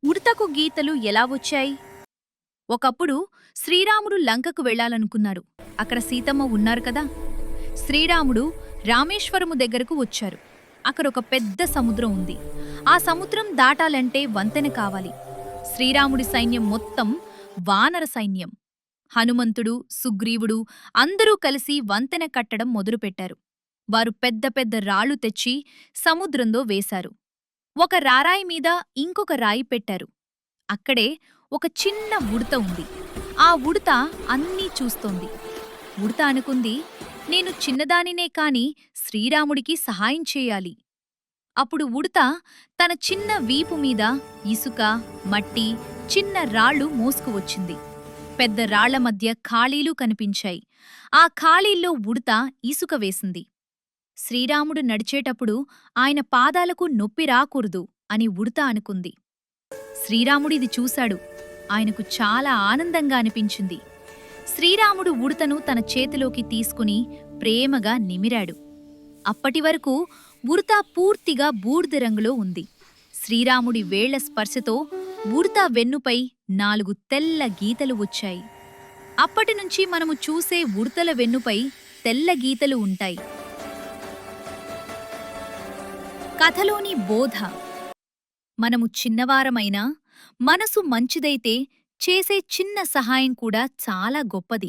ఉడతకు గీతలు ఎలా వచ్చాయి? ఒకప్పుడు శ్రీరాముడు లంకకు వెళ్ళాలనుకున్నారు. అక్కడ సీతమ్మ ఉన్నారు కదా. శ్రీరాముడు రామేశ్వరము దగ్గరకు వచ్చారు. అక్కడొక పెద్ద సముద్రం ఉంది. ఆ సముద్రం దాటాలంటే వంతెన కావాలి. శ్రీరాముడి సైన్యం మొత్తం వానర సైన్యం. హనుమంతుడు, సుగ్రీవుడు అందరూ కలిసి వంతెన కట్టడం మొదలుపెట్టారు. వారు పెద్ద పెద్ద రాళ్లు తెచ్చి సముద్రంలో వేశారు. ఒక రారాయి మీద ఇంకొక రాయి పెట్టారు. అక్కడే ఒక చిన్న ఉడత ఉంది. ఆ ఉడత అన్నీ చూస్తోంది. ఉడత అనుకుంది, నేను చిన్నదానినే కాని శ్రీరాముడికి సహాయం చేయాలి. అప్పుడు ఉడత తన చిన్న వీపు మీద ఇసుక, మట్టి, చిన్న రాళ్లు మోసుకువచ్చింది. పెద్ద రాళ్ల మధ్య ఖాళీలు కనిపించాయి. ఆ ఖాళీల్లో ఉడత ఇసుక వేసింది. శ్రీరాముడు నడిచేటప్పుడు ఆయన పాదాలకు నొప్పి రాకూడదు అని ఉడత అనుకుంది. శ్రీరాముడిది చూశాడు. ఆయనకు చాలా ఆనందంగా అనిపించింది. శ్రీరాముడు ఉడతను తన చేతిలోకి తీసుకుని ప్రేమగా నిమిరాడు. అప్పటివరకు ఉడత పూర్తిగా బూడిద రంగులో ఉంది. శ్రీరాముడి వేళ్ల స్పర్శతో ఉడత వెన్నుపై 4 తెల్ల గీతలు వచ్చాయి. అప్పటినుంచి మనము చూసే ఉడతల వెన్నుపై తెల్ల గీతలు ఉంటాయి. కథలోని బోధ: మనము చిన్నవారమైనా మనసు మంచిదైతే చేసే చిన్న సహాయం కూడా చాలా గొప్పది.